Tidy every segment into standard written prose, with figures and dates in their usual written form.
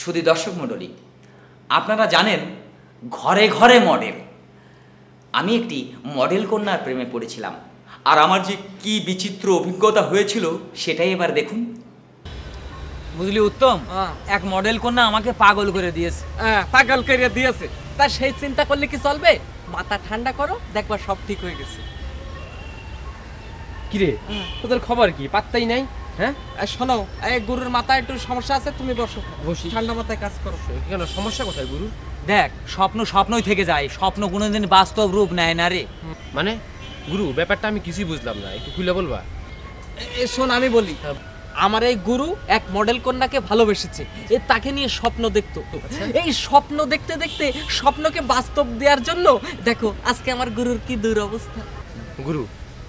শুধু দর্শক মণ্ডলী, আপনারা জানেন ঘরে ঘরে মডেল। আমি একটি মডেল কন্যার প্রেমে পড়েছিলাম, আর আমার যে কি বিচিত্র অভিজ্ঞতা হয়েছিল সেটাই এবার দেখুন। বুঝলি উত্তম, এক মডেল কন্যা আমাকে পাগল করে দিয়েছে। পাগল করে দিয়েছে, তা সেই চিন্তা করলে কি চলবে? মাথা ঠান্ডা করো, দেখবা সব ঠিক হয়ে গেছে। কিরে, তোদের খবর কি? পাত্তাই নাই। হ্যাঁ শোনো, এই গুরুর মাথায় একটু সমস্যা আছে, তুমি বসো, বসি। ঠান্ডা মাথায় কাজ করো। কেন, সমস্যা কোথায় গুরু? দেখ, স্বপ্ন স্বপ্নই থেকে যায়, স্বপ্ন কোনোদিন বাস্তব রূপ নেয় না রে। মানে গুরু, ব্যাপারটা আমি কিছুই বুঝলাম না, একটু খুলে বলবা? শোন, আমি বলি, আমার এই গুরু এক মডেল কন্যাকে ভালোবেসেছে, তাকে নিয়ে স্বপ্ন দেখতো। এই স্বপ্ন দেখতে দেখতে স্বপ্নকে বাস্তব দেওয়ার জন্য দেখো আজকে আমার গুরুর কি দুরবস্থা। গুরু,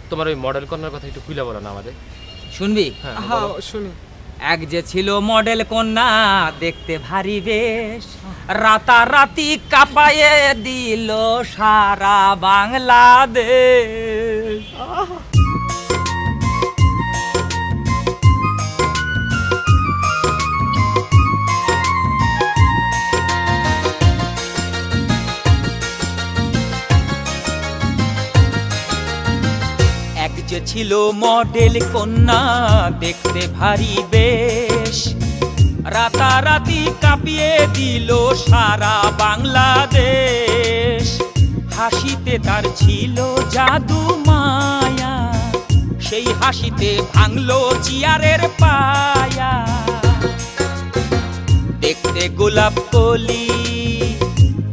তোমার ওই মডেল কন্যার কথা একটু খুলে বলো না আমাদের। শুনবি? হ্যাঁ শুনি। এক যে ছিল মডেল কন্যা, দেখতে ভারী বেশ, রাতারাতি কাঁপায়ে দিল সারা বাংলাদেশ। এক যে ছিল মডেল কন্যা, দেখতে ভারী বেশ, রাতারাতি কাঁপিয়ে দিল সারা বাংলাদেশ। হাসিতে তার ছিল জাদু মায়া, সেই হাসিতে ভাঙলো চেয়ারের পায়া। দেখতে গোলাপ কলি,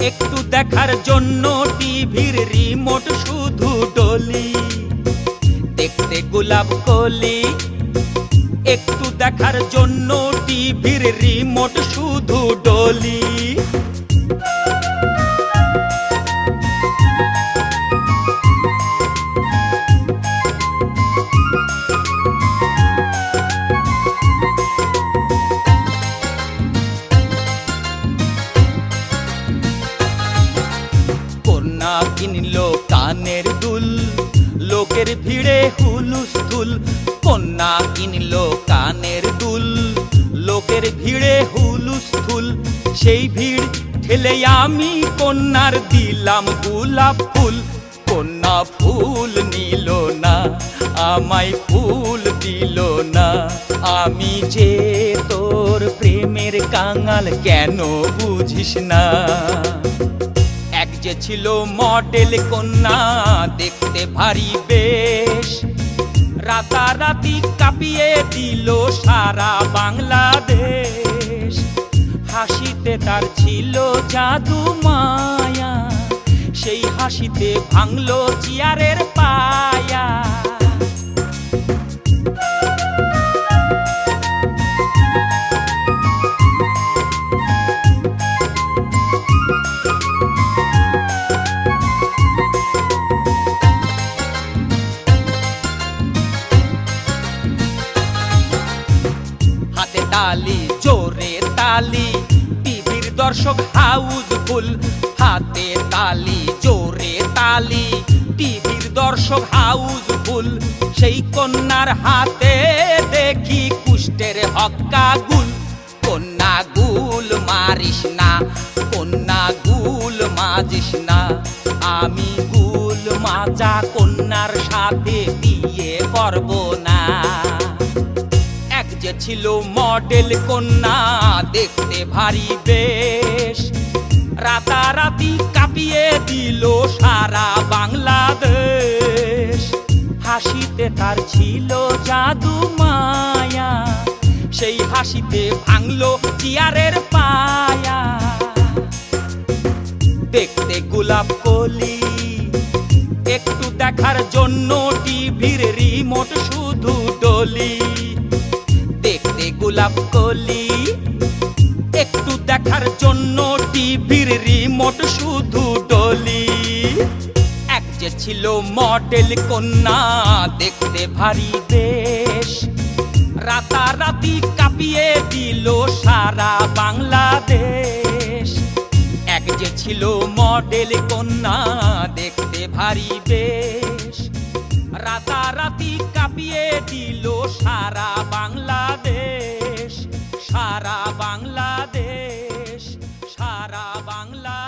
একটু দেখার জন্য টিভির রিমোট শুধু ডলি। দেখতে গোলাপ কলি, একটু দেখার জন্য টিভির রিমোট শুধু ডলি। কন্যা কিনলো কানের দুল, লোকের ভিড়ে হুলুস্থুল। কন্যা কিনলো কানের দুল, লোকের ভিড়ে হুলুস্থুল। সেই ভিড় ঠেলে আমি কন্যার দিলাম গোলাপ ফুল। কন্যা ফুল নিল না, আমায় ফুল দিল না। আমি যে তোর প্রেমের কাঙাল, কেন বুঝিস না? এক যে ছিল মডেল কন্যা, দেখতে ভারী বেশ, রাতারাতি কাঁপিয়ে দিল সারা বাংলাদেশ। হাসিতে তার ছিল জাদু মায়া, সেই হাসিতে ভাঙলো চেয়ারের পায়া। তালি জোরে তালি, টিভির দর্শক হাউসফুল। হাতে তালি জোরে তালি, টিভির দর্শক হাউসফুল। সেই কন্যার হাতে দেখি কুষ্টের হক্কা গুল। কন্যা গুল মারিস না, কন্যা গুল মাজিস না। আমি গুল মাজা কন্যার সাথে বিয়ে করব না। যে ছিল মডেল কন্যা, দেখতে ভারী বেশ, রাতারাতি কাঁপিয়ে দিল সারা বাংলাদেশ। হাসিতে তার ছিল জাদু মায়া, সেই হাসিতে ভাঙলো চেয়ারের পায়া। দেখতে গোলাপ কলি, একটু দেখার জন্য টিভির রিমোট শুধু ডলি। দেখতে গোলাপ কলি, একটু দেখার জন্য টিভির রিমোট শুধু ডলি। এক যে ছিল মডেল কন্যা, দেখতে ভারী বেশ, রাতারাতি কাঁপিয়ে দিল সারা বাংলাদেশ। এক যে ছিল মডেল কন্যা, দেখতে ভারী বেশ, রাতারাতি কাঁপিয়ে দিল সারা বাংলাদেশ। সারা বাংলাদেশ, সারা বাংলা